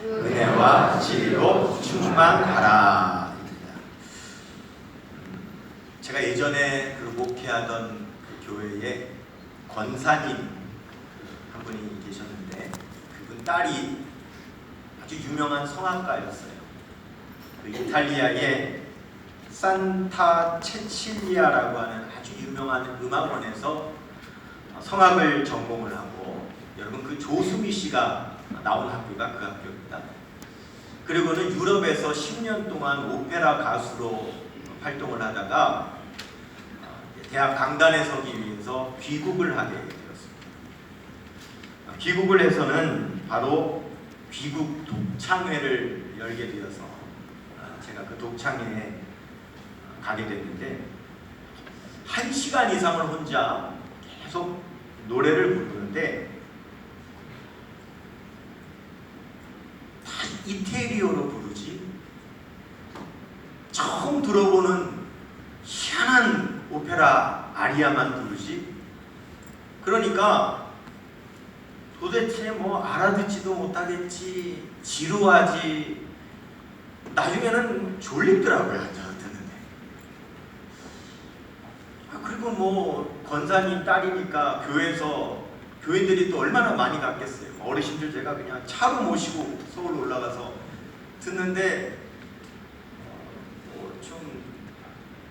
은혜와 진리로 충만하라. 제가 예전에 그 목회하던 그 교회에 권사님 한 분이 계셨는데 그분 딸이 아주 유명한 성악가였어요. 그 이탈리아의 산타 체칠리아라고 하는 아주 유명한 음악원에서 성악을 전공을 하고, 여러분 그 조수미 씨가 나온 학교가 그 학교입니다. 그리고는 유럽에서 10년 동안 오페라 가수로 활동을 하다가 대학 강단에 서기 위해서 귀국을 하게 되었습니다. 귀국을 해서는 바로 귀국 독창회를 열게 되어서 제가 그 독창회에 가게 됐는데, 1시간 이상을 혼자 계속 노래를 부르는데 다 이태리어로 부르지, 처음 들어보는 희한한 오페라 아리아만 부르지. 그러니까 도대체 뭐 알아듣지도 못하겠지, 지루하지. 나중에는 졸립더라고요, 앉아서 듣는데. 그리고 뭐 권사님 딸이니까 교회에서 교인들이 또 얼마나 많이 갔겠어요. 어르신들 제가 그냥 차로 모시고 서울 올라가서 듣는데 좀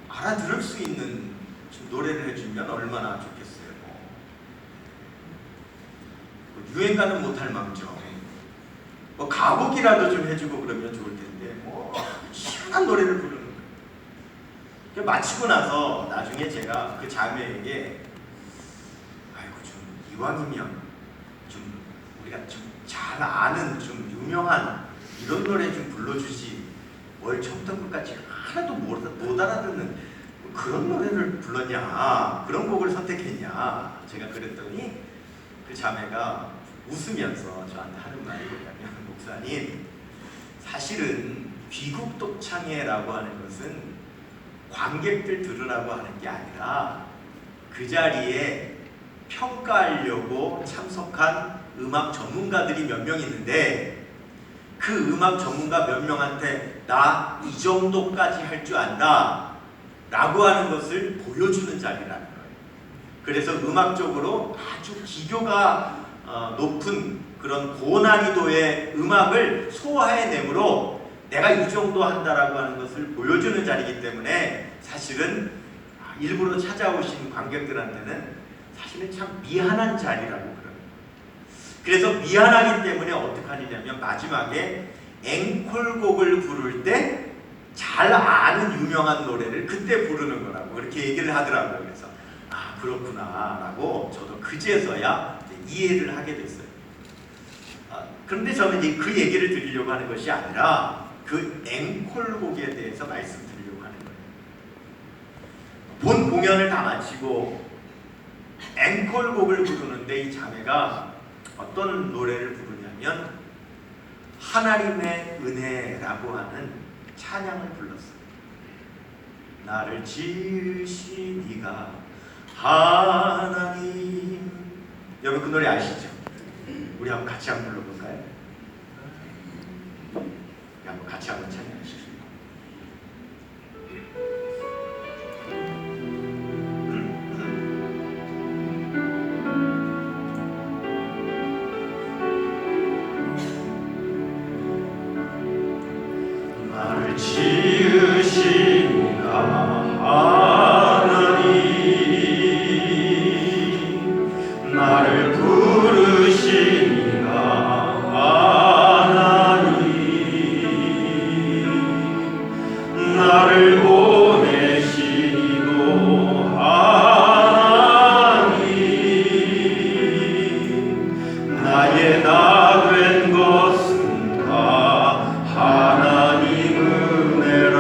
알아들을 수 있는 좀 노래를 해주면 얼마나 좋겠어요. 유행가는 못할 망정 뭐 가곡이라도 좀 해주고 그러면 좋을 텐데 뭐 희한한 노래를 부르는 거예요. 마치고 나서 나중에 제가 그 자매에게 아이고 좀 이왕이면 좀 우리가 좀 잘 아는 좀 유명한 이런 노래 좀 불러주지, 뭘 처음부터 끝까지 하나도 못 알아듣는 그런 노래를 불렀냐, 그런 곡을 선택했냐. 제가 그랬더니 그 자매가 웃으면서 저한테 하는 말이 뭐냐면, 목사님, 사실은 귀국 독창회라고 하는 것은 관객들 들으라고 하는 게 아니라 그 자리에 평가하려고 참석한 음악 전문가들이 몇 명 있는데, 그 음악 전문가 몇 명한테 나 이 정도까지 할 줄 안다 라고 하는 것을 보여주는 자리라는 거예요. 그래서 음악적으로 아주 기교가 높은 그런 고난이도의 음악을 소화해내므로 내가 이 정도 한다라고 하는 것을 보여주는 자리이기 때문에, 사실은 일부러 찾아오신 관객들한테는 사실은 참 미안한 자리라고 그래요. 그래서 미안하기 때문에 어떻게 하느냐면 마지막에 앵콜곡을 부를 때 잘 아는 유명한 노래를 그때 부르는 거라고 그렇게 얘기를 하더라고요. 그래서 아 그렇구나 라고 저도 그제서야 이해를 하게 됐어요. 그런데 저는 이제 그 얘기를 드리려고 하는 것이 아니라 그 앵콜곡에 대해서 말씀드리려고 하는 거예요. 본 공연을 다 마치고 앵콜곡을 부르는데 이 자매가 어떤 노래를 부르냐면 하나님의 은혜라고 하는 찬양을 불렀어요. 나를 지으신 이가 하나님. 여러분 그 노래 아시죠? 우리 한번 같이 한번 불러볼까요? 한번 같이 한번 찬양하시죠. 나를 지으신 하나님, 나를 부르신 하나님, 나를 보내시고 하나님, 나의 나 된 것은 다 하나님 은혜라.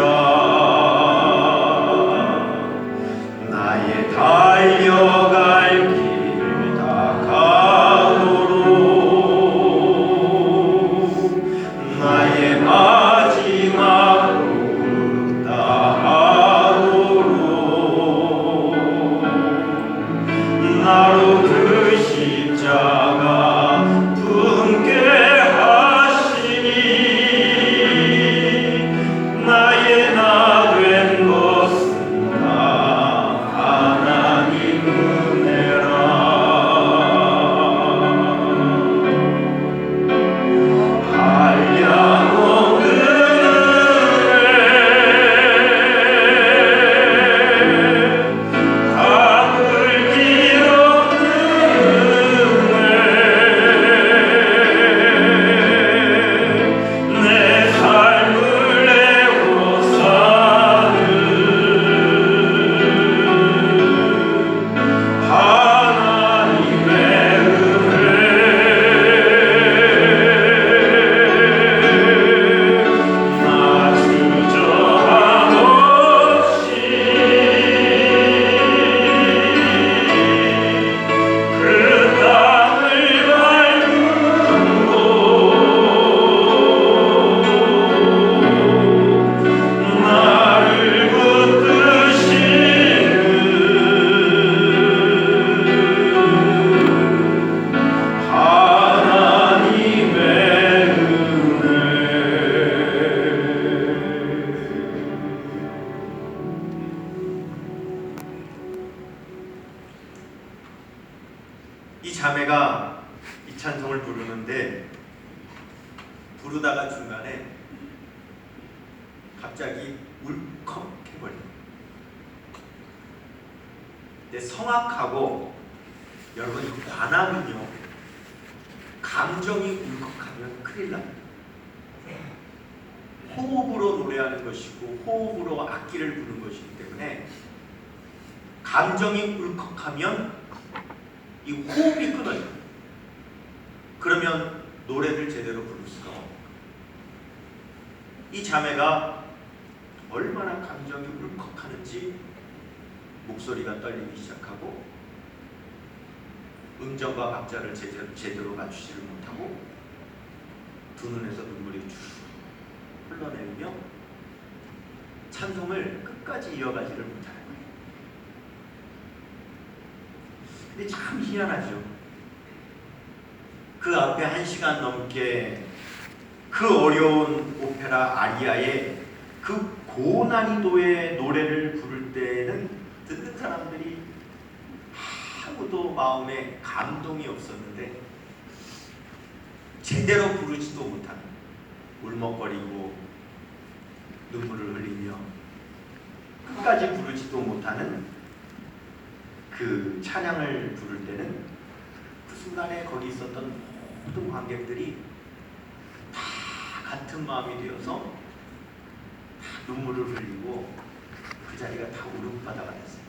부르다가 중간에 갑자기 울컥 해버려. 근데 성악하고 여러분 관악은요, 감정이 울컥하면 큰일 납니다. 호흡으로 노래하는 것이고 호흡으로 악기를 부는 것이기 때문에 감정이 울컥하면 이 호흡이 끊어져요. 그러면 노래를 제대로 부를 수가 없어요. 이 자매가 얼마나 감정이 울컥하는지 목소리가 떨리기 시작하고 음정과 박자를 제대로 맞추지를 못하고 두 눈에서 눈물이 쭉 흘러내리며 찬송을 끝까지 이어가지를 못하는 거예요. 근데 참 희한하죠. 그 앞에 1시간 넘게 그 어려운 오페라 아리아의 그 고난이도의 노래를 부를 때는 듣는 사람들이 아무도 마음에 감동이 없었는데 제대로 부르지도 못하는, 울먹거리고 눈물을 흘리며 끝까지 부르지도 못하는 그 찬양을 부를 때는 그 순간에 거기 있었던 모든 관객들이 다 같은 마음이 되어서 다 눈물을 흘리고 그 자리가 다 울음바다가 됐어요.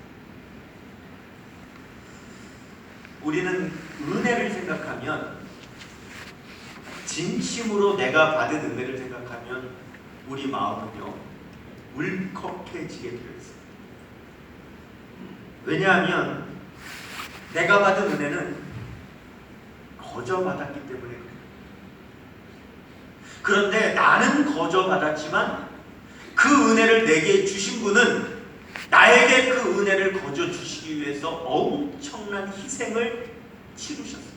우리는 은혜를 생각하면, 진심으로 내가 받은 은혜를 생각하면 우리 마음은요 울컥해지게 되어 있어요. 왜냐하면 내가 받은 은혜는 거저 받았기 때문에 그래요. 그런데 나는 거저 받았지만 그 은혜를 내게 주신 분은 나에게 그 은혜를 거저 주시기 위해서 엄청난 희생을 치르셨어요.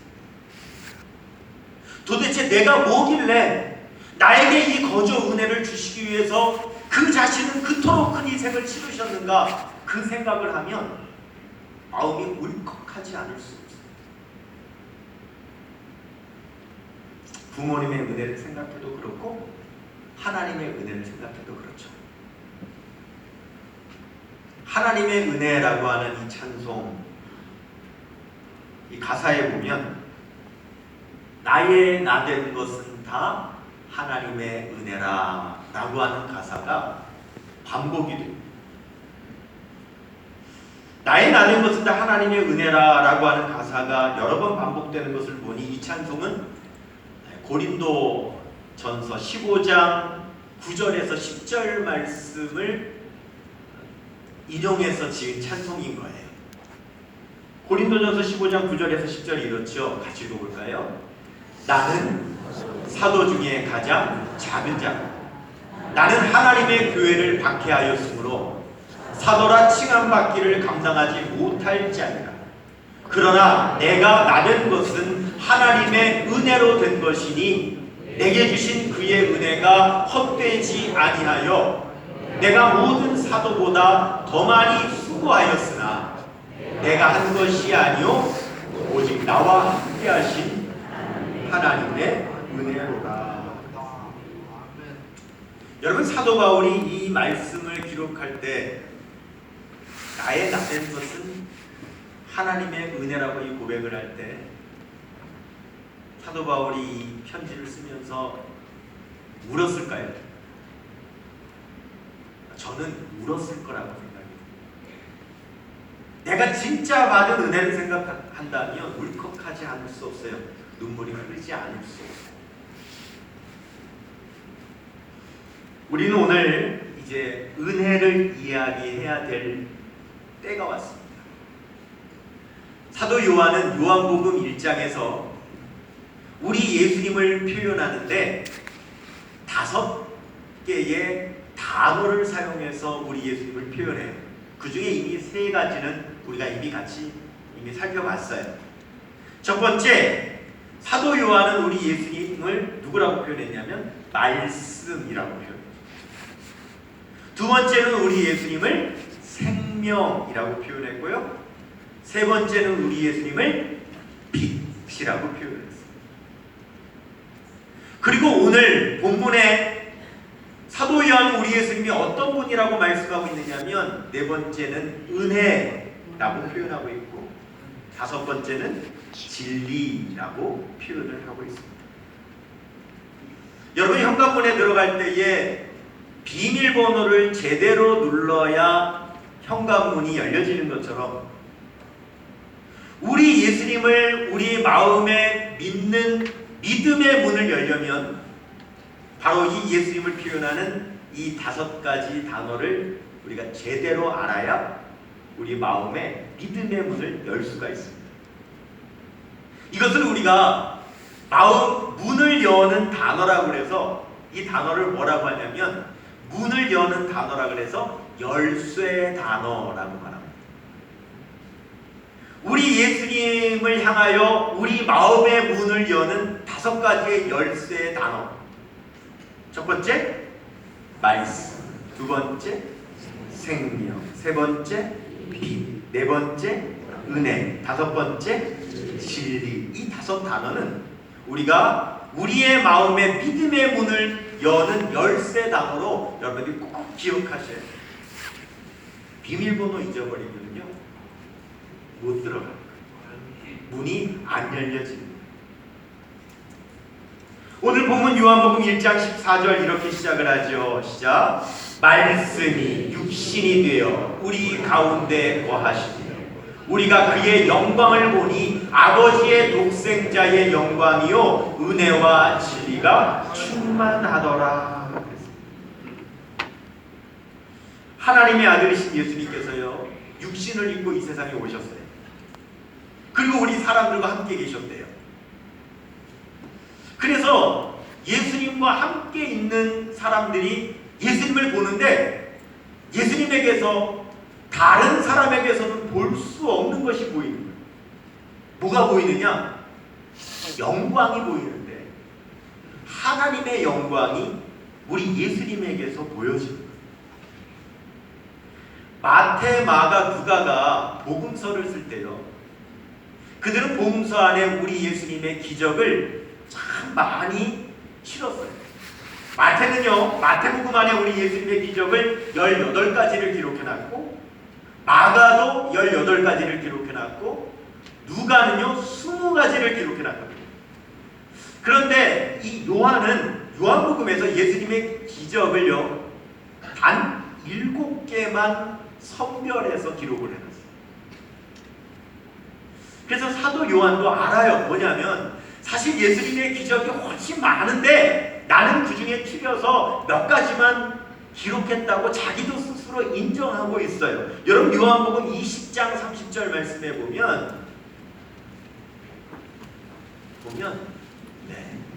도대체 내가 뭐길래 나에게 이 거저 은혜를 주시기 위해서 그 자신은 그토록 큰 희생을 치르셨는가, 그 생각을 하면 마음이 울컥하지 않을 수 없어요. 부모님의 은혜를 생각해도 그렇고 하나님의 은혜를 생각해도 그렇죠. 하나님의 은혜라고 하는 이 찬송, 이 가사에 보면 나의 나된 것은 다 하나님의 은혜라 라고 하는 가사가 반복이 됩니다. 나의 나된 것은 다 하나님의 은혜라 라고 하는 가사가 여러 번 반복되는 것을 보니 이 찬송은 고린도 전서 15장 9절에서 10절 말씀을 인용해서 지은 찬송인 거예요. 고린도전서 15장 9절에서 10절이 이렇죠. 같이 읽어볼까요? 나는 사도 중에 가장 작은 자, 나는 하나님의 교회를 박해하였으므로 사도라 칭함받기를 감당하지 못할 자니라. 그러나 내가 나된 것은 하나님의 은혜로 된 것이니 내게 주신 그의 은혜가 헛되지 아니하여 내가 모든 사도보다 더 많이 수고하였으나 내가 한 것이 아니요 오직 나와 함께 하신 하나님의 은혜로다. 여러분, 사도 바울이 이 말씀을 기록할 때 나의 나된 것은 하나님의 은혜라고 이 고백을 할 때 사도 바울이 이 편지를 쓰면서 울었을까요? 저는 울었을 거라고 생각해요. 내가 진짜 받은 은혜를 생각한다면 울컥하지 않을 수 없어요. 눈물이 흐르지 않을 수 없어요. 우리는 오늘 이제 은혜를 이야기해야 될 때가 왔습니다. 사도 요한은 요한복음 1장에서 우리 예수님을 표현하는데 5개의 단어를 사용해서 우리 예수님을 표현해요. 그 중에 이미 3가지는 우리가 이미 살펴봤어요. 첫 번째, 사도 요한은 우리 예수님을 누구라고 표현했냐면 말씀이라고 표현했어요. 두 번째는 우리 예수님을 생명이라고 표현했고요. 세 번째는 우리 예수님을 빛이라고 표현했어요. 그리고 오늘 본문에 사도 요한 우리 예수님이 어떤 분이라고 말씀하고 있느냐면 네 번째는 은혜라고 표현하고 있고 다섯 번째는 진리라고 표현을 하고 있습니다. 여러분 현관문에 들어갈 때에 비밀번호를 제대로 눌러야 현관문이 열려지는 것처럼 우리 예수님을 우리 마음에 믿는 믿음의 문을 열려면 바로 이 예수님을 표현하는 이 다섯 가지 단어를 우리가 제대로 알아야 우리 마음에 믿음의 문을 열 수가 있습니다. 이것을 우리가 마음 문을 여는 단어라고 해서 이 단어를 뭐라고 하냐면 문을 여는 단어라고 해서 열쇠 단어라고 말합니다. 우리 예수님을 향하여 우리 마음의 문을 여는 다섯 가지의 열쇠 단어. 첫 번째 말씀, 두 번째 생명, 세 번째 빛, 네 번째 은혜, 다섯 번째 진리. 이 다섯 단어는 우리가 우리의 마음의 믿음의 문을 여는 열쇠 단어로 여러분들이 꼭 기억하셔야 돼요. 비밀번호 잊어버리면요 못 들어가요. 문이 안 열려집니다. 오늘 본문 요한복음 1장 14절 이렇게 시작을 하죠. 시작. 말씀이 육신이 되어 우리 가운데 거하시니 우리가 그의 영광을 보니 아버지의 독생자의 영광이요 은혜와 진리가 충만하더라. 하나님의 아들이신 예수님께서요 육신을 입고 이 세상에 오셨어요. 그리고 우리 사람들과 함께 계셨대요. 그래서 예수님과 함께 있는 사람들이 예수님을 보는데 예수님에게서 다른 사람에게서는 볼 수 없는 것이 보이는 거예요. 뭐가 보이느냐? 영광이 보이는데 하나님의 영광이 우리 예수님에게서 보여지는 거예요. 마태, 마가, 누가가 복음서를 쓸 때요 그들은 복음서 안에 우리 예수님의 기적을 참 많이 실었어요. 마태는요 마태복음 안에 우리 예수님의 기적을 18가지를 기록해놨고 마가도 18가지를 기록해놨고 누가는요 20가지를 기록해놨거든요. 그런데 이 요한은 요한복음에서 예수님의 기적을요 단 7개만 선별해서 기록을 해놨어요. 그래서 사도 요한도 알아요. 뭐냐면 사실 예수님의 기적이 훨씬 많은데 나는 그 중에 추려서 몇 가지만 기록했다고 자기도 스스로 인정하고 있어요. 여러분 요한복음 20장 30절 말씀에 보면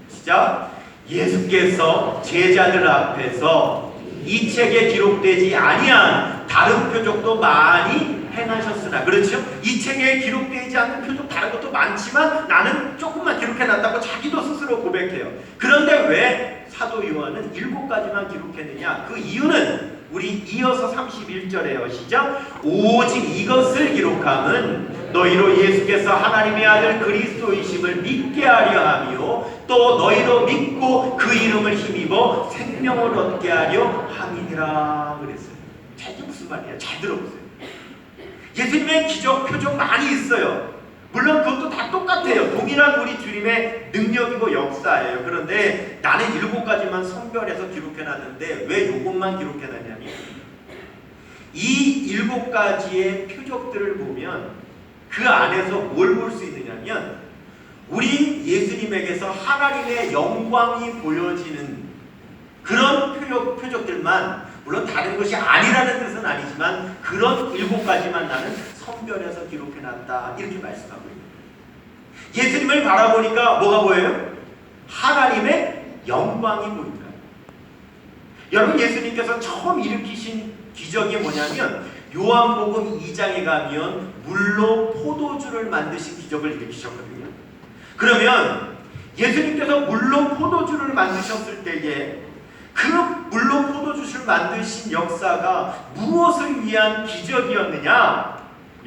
시작. 예수께서 제자들 앞에서 이 책에 기록되지 아니한 다른 표적도 많이 행하셨으나, 그렇죠? 이 책에 기록되지 않는 표적 다른 것도 많지만 나는 조금만 기록해놨다고 자기도 스스로 고백해요. 그런데 왜 사도 요한은 7가지만 기록했느냐? 그 이유는 우리 이어서 31절에요. 시작. 오직 이것을 기록함은 너희로 예수께서 하나님의 아들 그리스도이심을 믿게 하려 하며 또 너희로 믿고 그 이름을 힘입어 생명을 얻게 하려 함이니라 그랬어요. 자, 이게 무슨 말이에요? 잘 들어보세요. 예수님의 기적, 표적 많이 있어요. 물론 그것도 다 똑같아요. 동일한 우리 주님의 능력이고 역사예요. 그런데 나는 7가지만 선별해서 기록해놨는데 왜 이것만 기록해놨냐면 이 7가지의 표적들을 보면 그 안에서 뭘 볼 수 있느냐면 우리 예수님에게서 하나님의 영광이 보여지는 그런 표적들만, 물론 다른 것이 아니라는 뜻은 아니지만 그런 7가지만 나는 선별해서 기록해놨다 이렇게 말씀하고 있습니다. 예수님을 바라보니까 뭐가 보여요? 하나님의 영광이 보인다. 여러분 예수님께서 처음 일으키신 기적이 뭐냐면 요한복음 2장에 가면 물로 포도주를 만드신 기적을 일으키셨거든요. 그러면 예수님께서 물로 포도주를 만드셨을 때에 그 물로 포도주를 만드신 역사가 무엇을 위한 기적이었느냐?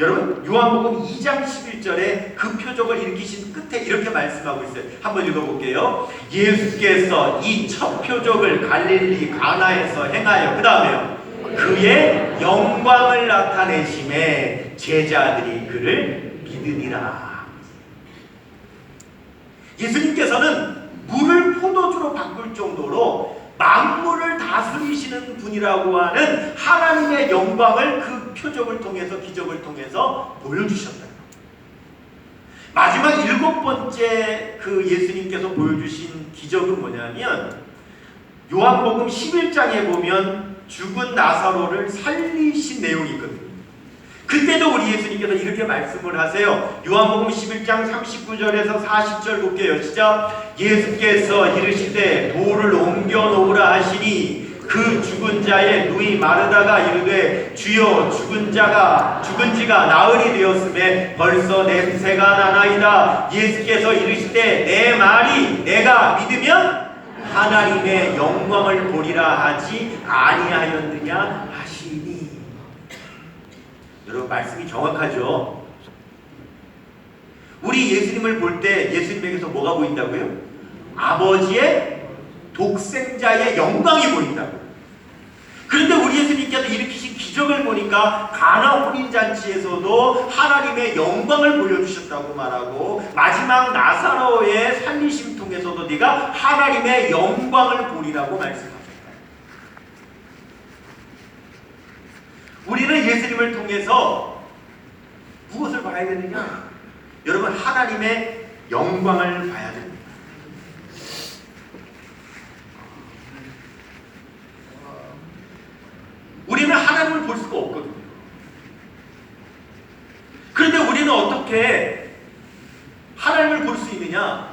여러분 요한복음 2장 11절에 그 표적을 일으키신 끝에 이렇게 말씀하고 있어요. 한번 읽어볼게요. 예수께서 이 첫 표적을 갈릴리 가나에서 행하여 그 다음에요 그의 영광을 나타내심에 제자들이 그를 믿으니라. 예수님께서는 물을 포도주로 바꿀 정도로 만물을 다스리시는 분이라고 하는 하나님의 영광을 그 표적을 통해서 기적을 통해서 보여주셨다. 마지막 7번째 그 예수님께서 보여주신 기적은 뭐냐면 요한복음 11장에 보면 죽은 나사로를 살리신 내용이 있거든요. 그때도 우리 예수님께서 이렇게 말씀을 하세요. 요한복음 11장 39절에서 40절 볼게요. 시작. 예수께서 이르시되 돌을 옮겨 놓으라 하시니 그 죽은 자의 누이 마르다가 이르되 주여 죽은 지가 나흘이 되었음에 벌써 냄새가 나나이다. 예수께서 이르시되 내 말이 내가 믿으면 하나님의 영광을 보리라 하지 아니하였느냐 하시니. 여러분 말씀이 정확하죠? 우리 예수님을 볼 때 예수님에게서 뭐가 보인다고요? 아버지의 독생자의 영광이 보인다고. 그런데 우리 예수님께서 일으키신 기적을 보니까 가나 혼인잔치에서도 하나님의 영광을 보여주셨다고 말하고 마지막 나사로의 살리심 통해서도 네가 하나님의 영광을 보리라고 말씀하셨다. 우리는 예수님을 통해서 무엇을 봐야 되느냐? 여러분 하나님의 영광을 봐야 됩니다. 우리는 하나님을 볼 수가 없거든요. 그런데 우리는 어떻게 하나님을 볼 수 있느냐?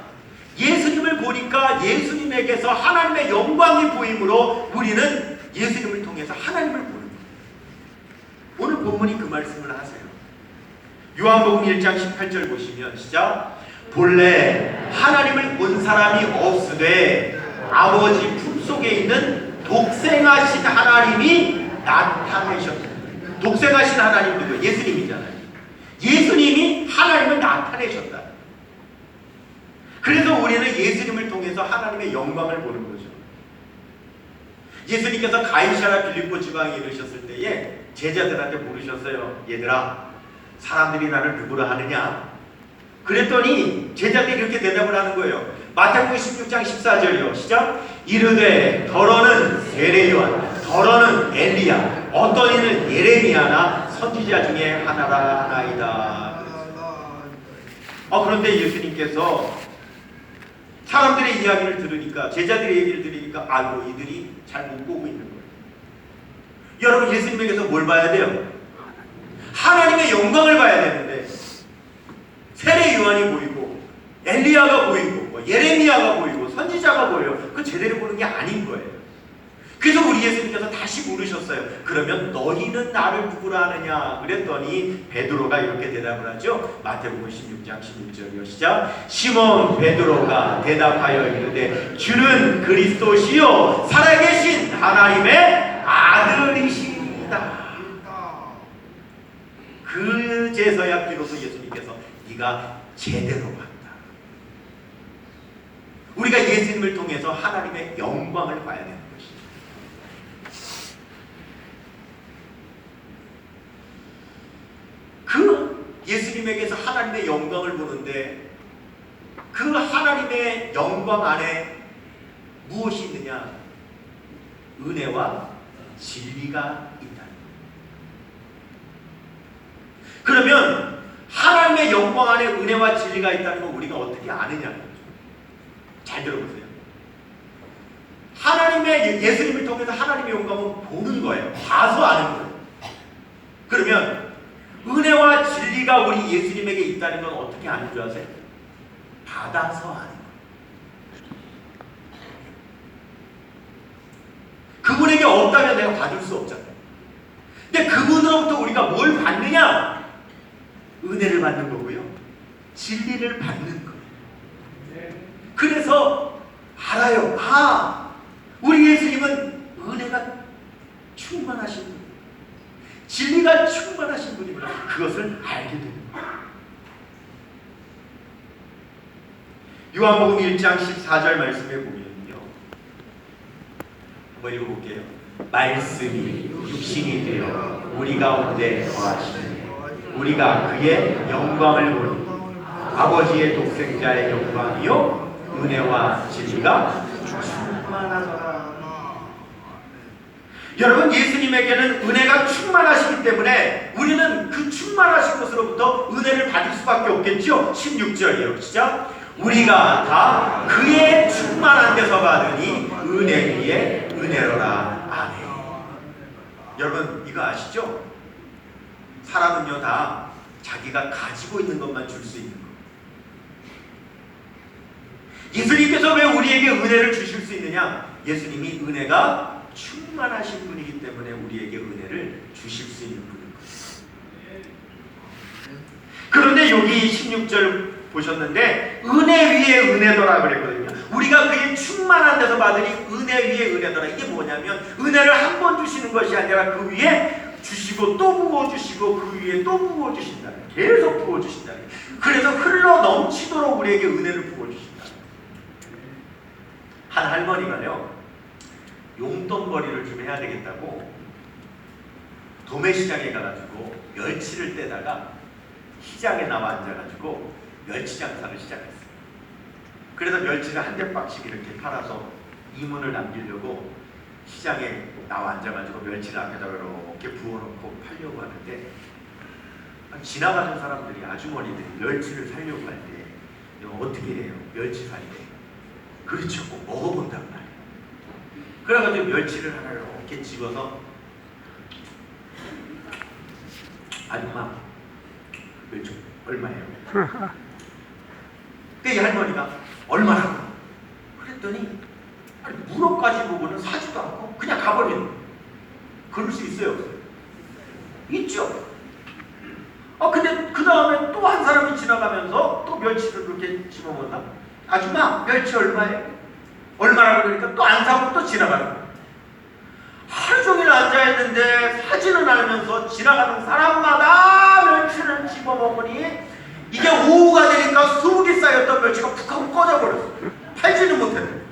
예수님을 보니까 예수님에게서 하나님의 영광이 보이므로 우리는 예수님을 통해서 하나님을 보는 거예요. 오늘 본문이 그 말씀을 하세요. 요한복음 1장 18절 보시면 시작. 본래 하나님을 본 사람이 없으되 아버지 품속에 있는 독생하신 하나님이 나타내셨다. 독생하신 하나님 누구예요? 예수님이잖아요. 예수님이 하나님을 나타내셨다. 그래서 우리는 예수님을 통해서 하나님의 영광을 보는 거죠. 예수님께서 가이사랴 빌립보 지방에 이르셨을 때에 제자들한테 물으셨어요. 얘들아, 사람들이 나를 누구라 하느냐? 그랬더니 제자들이 이렇게 대답을 하는 거예요. 마태복음 16장 14절이요. 시작. 이르되 더러는 세례 요한, 더러는 엘리야, 어떤 이는 예레미야나 선지자 중에 하나라 하나이다. 그런데 예수님께서 사람들의 이야기를 들으니까, 제자들의 얘기를 들으니까 아이고 이들이 잘 못 보고 있는 거예요. 여러분 예수님에게서 뭘 봐야 돼요? 하나님의 영광을 봐야 되는데 세례 요한이 보이고 엘리야가 보이고 예레미야가 보이고 선지자가 보여요. 그거 제대로 보는 게 아닌 거예요. 그래서 우리 예수님께서 다시 물으셨어요. 그러면 너희는 나를 누구라 하느냐? 그랬더니 베드로가 이렇게 대답을 하죠. 마태복음 16장 16절이요. 시작. 시몬 베드로가 대답하여 이르되 주는 그리스도시요 살아계신 하나님의 아들이시다. 그제서야 비로소 예수님께서 네가 제대로 봤다. 우리가 예수님을 통해서 하나님의 영광을 봐야 되는 것이죠. 그 예수님에게서 하나님의 영광을 보는데 그 하나님의 영광 안에 무엇이 있느냐? 은혜와 진리가 있다. 그러면 하나님의 영광 안에 은혜와 진리가 있다는 걸 우리가 어떻게 아느냐? 잘 들어보세요. 하나님의 예수님을 통해서 하나님의 영광을 보는 거예요. 봐서 아는 거예요. 그러면 은혜와 진리가 우리 예수님에게 있다는 건 어떻게 아는 줄 아세요? 받아서 아는 거예요. 그분에게 없다면 내가 받을 수 없잖아요. 근데 그분으로부터 우리가 뭘 받느냐? 은혜를 받는 거고요. 진리를 받는 거예요. 그래서 알아요. 우리 예수님은 은혜가 충만하신 분, 진리가 충만하신 분이구나. 그것을 알게 되는 거예요. 요한복음 1장 14절 말씀에 보면요, 한번 읽어볼게요. 말씀이 육신이 되어 우리 가운데 거하시니 우리가 그의 영광을 보니 아버지의 독생자의 영광이요 은혜와 진리가 충만하더라. 여러분, 예수님에게는 은혜가 충만하시기 때문에 우리는 그 충만하신 것으로부터 은혜를 받을 수밖에 없겠죠. 16절이요. 시작. 우리가 다 그의 충만한 데서 받으니 은혜 위에 은혜로라. 아멘. 여러분, 이거 아시죠? 사람은요, 다 자기가 가지고 있는 것만 줄 수 있는 거. 예수님께서 왜 우리에게 은혜를 주실 수 있느냐? 예수님이 은혜가 충만하신 분이기 때문에 우리에게 은혜를 주실 수 있는 분인 거예요. 그런데 여기 16절 보셨는데 은혜 위에 은혜더라 그랬거든요. 우리가 그의 충만한 데서 받으니 은혜 위에 은혜더라. 이게 뭐냐면 은혜를 한 번 주시는 것이 아니라 그 위에 주시고 또 부어주시고 그 위에 또 부어주신다. 계속 부어주신다. 그래서 흘러 넘치도록 우리에게 은혜를 부어주신다. 한 할머니가요, 용돈벌이를 좀 해야 되겠다고 도매시장에 가가지고 멸치를 떼다가 시장에 나와 앉아가지고 멸치 장사를 시작했어요. 그래서 멸치를 한 대박씩 이렇게 팔아서 이문을 남기려고 시장에 나와 앉아가지고 멸치를 앞에다가 이렇게 부어놓고 팔려고 하는데, 지나가는 사람들이, 아주머니들이 멸치를 사려고 할 때 어떻게 해요? 멸치 살 때 그렇죠, 꼭 먹어본단 말이에요. 그래가지고 멸치를 하나 이렇게 집어서, 아줌마 멸치 얼마예요? 그 할머니가 얼마라고? 그랬더니 물어까지 보고는 사지도 않고 그냥 가버리는 거예요. 그럴 수 있어요, 없어요? 있죠. 근데 그 다음에 또 한 사람이 지나가면서 또 멸치를 그렇게 집어먹나? 아줌마 멸치 얼마예요? 얼마라고 그러니까 또 안 사고 또 지나가는 거예요. 하루 종일 앉아있는데 사지는 않으면서 지나가는 사람마다 멸치를 집어먹으니 이게 오후가 되니까 20개 쌓였던 멸치가 푹 하고 꺼져버렸어요. 팔지는 못했는데.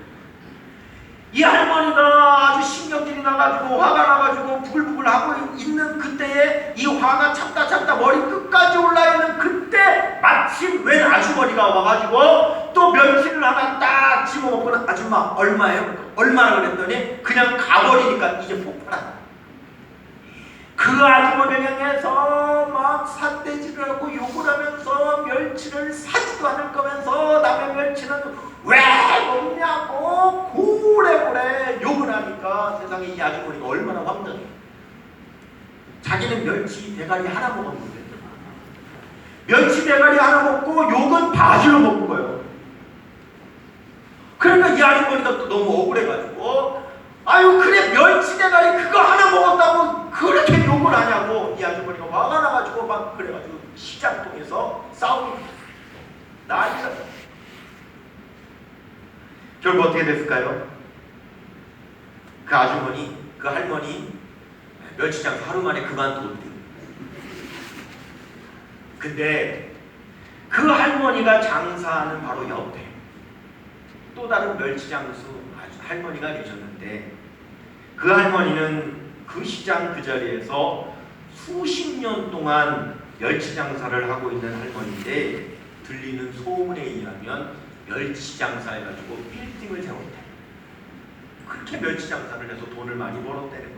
이 할머니가 아주 신경질이 나가지고 화가 나가지고 부글부글 하고 있는 그때에 이 화가 참다 머리 끝까지 올라있는 그때 마침 웬 아주머니가 와가지고 또 멸치를 하나 딱 집어먹고는 아줌마 얼마예요? 얼마나 그랬더니 그냥 가버리니까 이제 폭발한다. 그 아주머니를 향해서 막 삿대질을 하고 욕을 하면서 멸치를 사지도 않을 거면서 남의 멸치는 왜 먹냐고 고래고래 욕을 하니까 세상에 이 아주머니가 얼마나 황당해. 자기는 멸치 대가리 하나 먹었는데 멸치 대가리 하나 먹고 욕은 바지로 먹은 거예요. 그러니까 이 아주머니가 또 너무 억울해가지고 아유 그래 멸치 대가리 그거 하나 먹었다고 그렇게 욕을 하냐고 이 아주머니가 화가 나가지고 막 그래가지고 시장통에서 싸우고 난리가. 결국 어떻게 됐을까요? 그 아주머니, 그 할머니 멸치장 하루 만에 그만뒀대요. 근데 그 할머니가 장사하는 바로 옆에 또 다른 멸치장수 할머니가 계셨는데 그 할머니는 그 시장 그 자리에서 수십 년 동안 멸치 장사를 하고 있는 할머니인데 들리는 소문에 의하면 멸치 장사해가지고 빌딩을 세웠대. 그렇게 멸치 장사를 해서 돈을 많이 벌었다는 거예요.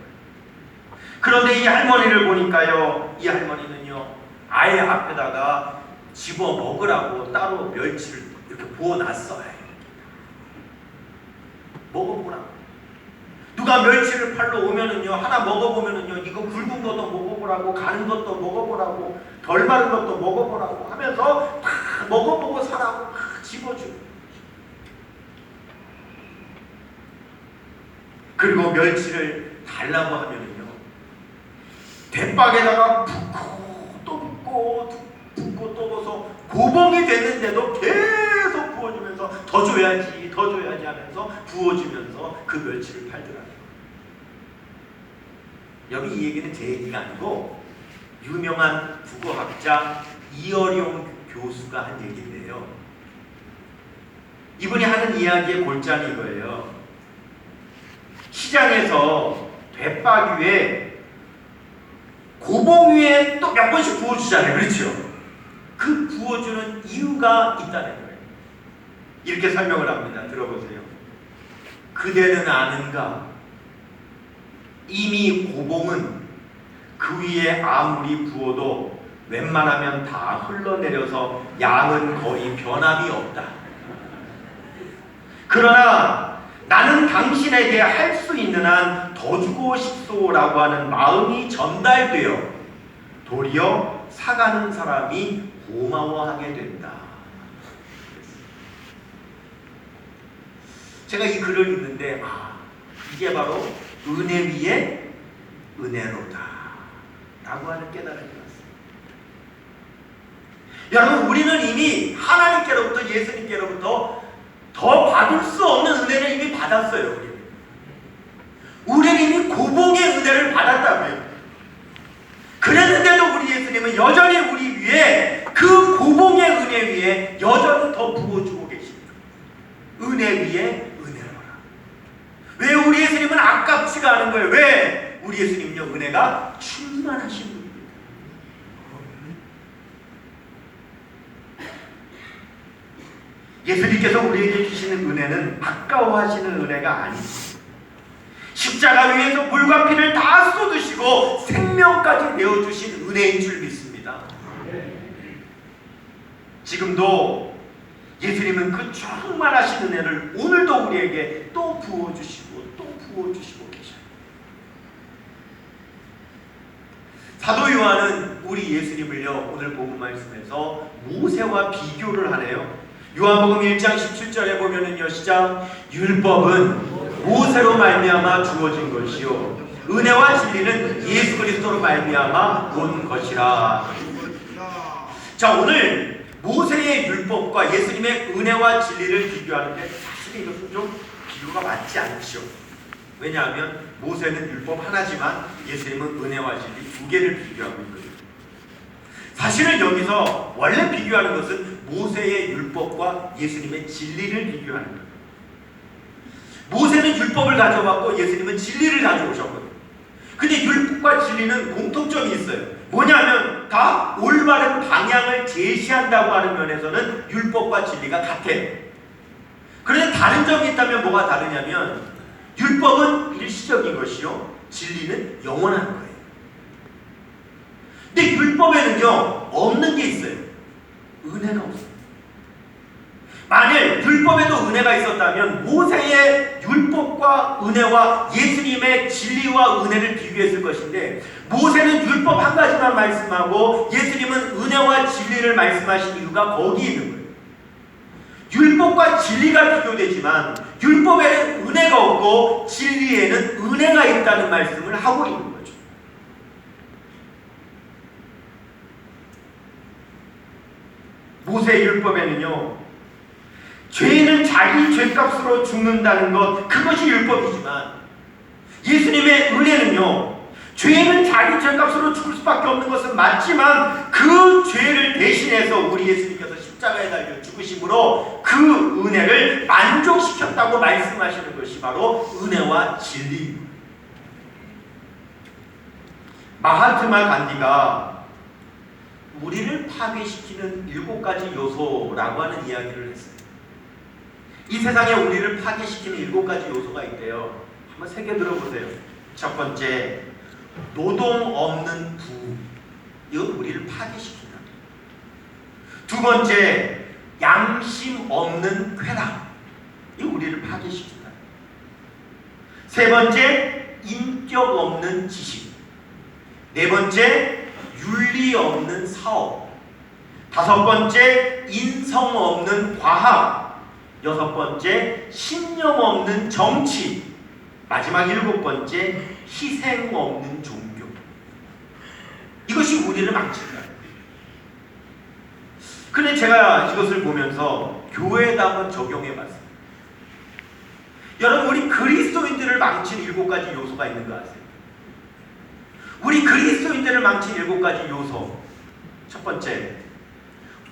그런데 이 할머니를 보니까요, 이 할머니는요 아예 앞에다가 집어 먹으라고 따로 멸치를 이렇게 부어놨어요. 먹어보라고. 누가 멸치를 팔러 오면은요 하나 먹어보면은요 이거 굵은 것도 먹어보라고, 가는 것도 먹어보라고, 덜 마른 것도 먹어보라고 하면서 다 먹어보고 사라고 다 집어주고. 그리고 멸치를 달라고 하면은요 대박에다가 붓고 또 붓고 또 넣어서 고봉이 됐는데도 계속 부어주면서 더 줘야지 하면서 부어주면서 그 멸치를 팔더라고요. 여기 이 얘기는 제 얘기가 아니고 유명한 국어학자 이어룡 교수가 한 얘기인데요. 이분이 하는 이야기의 골자는 이거예요. 시장에서 대박 위에 고봉 위에 또 몇 번씩 부어주잖아요. 그렇죠? 그 부어주는 이유가 있다는 거예요. 이렇게 설명을 합니다. 들어보세요. 그대는 아는가? 이미 고봉은 그 위에 아무리 부어도 웬만하면 다 흘러내려서 양은 거의 변함이 없다. 그러나 나는 당신에게 할 수 있는 한 더 주고 싶소라고 하는 마음이 전달되어 도리어 사가는 사람이 고마워하게 된다. 제가 이 글을 읽는데 이게 바로 은혜 위에 은혜로다 라고 하는 깨달음이 왔습니다. 여러분, 우리는 이미 하나님께로부터, 예수님께로부터 더 받을 수 없는 은혜를 이미 받았어요. 우리는 이미 고봉의 은혜를 받았다고요. 그랬는데도 우리 예수님은 여전히 우리 위에 그 고봉의 은혜 위에 여전히 더 부어주고 계십니다. 은혜 위에 은혜로라. 왜 우리 예수님은 아깝지가 않은 거예요? 왜? 우리 예수님은요, 은혜가 충만하신 분입니다. 예수님께서 우리에게 주시는 은혜는 아까워하시는 은혜가 아니죠. 십자가 위에서 물과 피를 다 쏟으시고 생명까지 내어주신 은혜인 줄 믿습니다. 지금도 예수님은 그 충만하신 은혜를 오늘도 우리에게 또 부어주시고 또 부어주시고 계셔요. 사도 요한은 우리 예수님을요, 오늘 복음 말씀에서 모세와 비교를 하네요. 요한복음 1장 17절에 보면은요, 시작, 율법은 모세로 말미암아 주어진 것이요 은혜와 진리는 예수 그리스도로 말미암아 온 것이라. 자, 오늘 모세의 율법과 예수님의 은혜와 진리를 비교하는데 사실 이것은 좀 비교가 맞지 않죠. 왜냐하면 모세는 율법 하나지만 예수님은 은혜와 진리 두 개를 비교하고 있거든요. 사실은 여기서 원래 비교하는 것은 모세의 율법과 예수님의 진리를 비교하는 거예요. 모세는 율법을 가져왔고 예수님은 진리를 가져오셨거든요. 근데 율법과 진리는 공통점이 있어요. 뭐냐면 다 올바른 방향을 제시한다고 하는 면에서는 율법과 진리가 같아요. 그런데 다른 점이 있다면 뭐가 다르냐면 율법은 일시적인 것이요 진리는 영원한 거예요. 근데 율법에는요 없는 게 있어요. 은혜가 없어요. 만일 율법에도 은혜가 있었다면 모세의 율법과 은혜와 예수님의 진리와 은혜를 비교했을 것인데 모세는 율법 한 가지만 말씀하고 예수님은 은혜와 진리를 말씀하신 이유가 거기 있는 거예요. 율법과 진리가 비교되지만 율법에는 은혜가 없고 진리에는 은혜가 있다는 말씀을 하고 있는 거죠. 모세의 율법에는요 죄인은 자기 죄값으로 죽는다는 것, 그것이 율법이지만 예수님의 은혜는요 죄인은 자기 죄값으로 죽을 수밖에 없는 것은 맞지만 그 죄를 대신해서 우리 예수님께서 십자가에 달려 죽으심으로 그 은혜를 만족시켰다고 말씀하시는 것이 바로 은혜와 진리입니다. 마하트마 간디가 우리를 파괴시키는 7가지 요소라고 하는 이야기를 했어요. 이 세상에 우리를 파괴시키는 7가지 요소가 있대요. 한번 새겨 들어보세요. 첫 번째, 노동 없는 부. 이건 우리를 파괴시킨다. 두 번째, 양심 없는 쾌락. 이거 우리를 파괴시킨다. 세 번째, 인격 없는 지식. 네 번째, 윤리 없는 사업. 다섯 번째, 인성 없는 과학. 여섯 번째, 신념 없는 정치. 마지막 7번째, 희생 없는 종교. 이것이 우리를 망친다. 근데 제가 이것을 보면서 교회에다 한번 적용해 봤어요. 여러분, 우리 그리스도인들을 망친 7가지 요소가 있는 거 아세요? 우리 그리스도인들을 망친 7가지 요소. 첫 번째,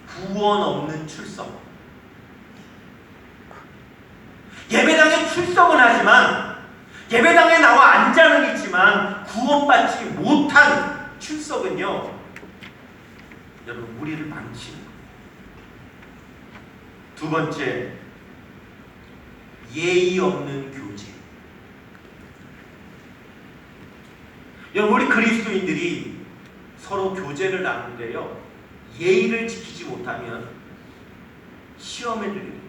구원 없는 출석. 예배당에 출석은 하지만, 예배당에 나와 앉아는 있지만 구원받지 못한 출석은요, 여러분, 우리를 망치는 거예요. 두 번째, 예의 없는 교제. 여러분, 우리 그리스도인들이 서로 교제를 나누는데요, 예의를 지키지 못하면 시험에 들립니다.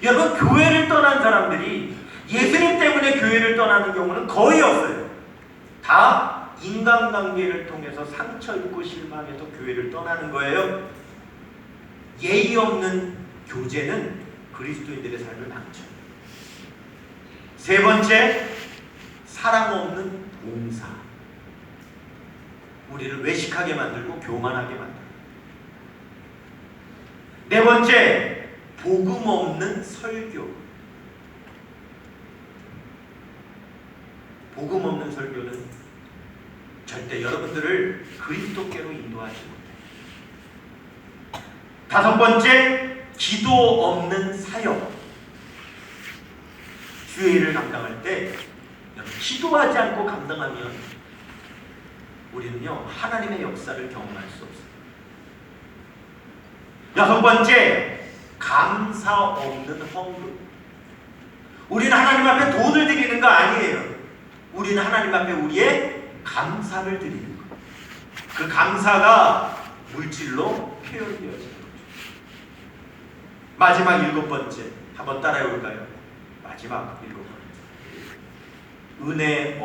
여러분, 교회를 떠난 사람들이 예수님 때문에 교회를 떠나는 경우는 거의 없어요. 다 인간관계를 통해서 상처 입고 실망해서 교회를 떠나는 거예요. 예의 없는 교제는 그리스도인들의 삶을 망쳐요. 세 번째, 사랑 없는 봉사. 우리를 외식하게 만들고 교만하게 만들어요. 네 번째, 복음 없는 설교. 복음 없는 설교는 절대 여러분들을 그리스도께로 인도하지 못해요. 다섯 번째, 기도 없는 사역. 주의 일을 감당할 때 기도하지 않고 감당하면 우리는요, 하나님의 역사를 경험할 수 없어요. 여섯 번째, 감사 없는 헌금. 우리는 하나님 앞에 돈을 드리는 거 아니에요. 우리는 하나님 앞에 우리의 감사를 드리는 거예요. 그 감사가 물질로 표현되어지는 거죠. 마지막 7번째, 한번 따라해 볼까요? 마지막 7번째, 은혜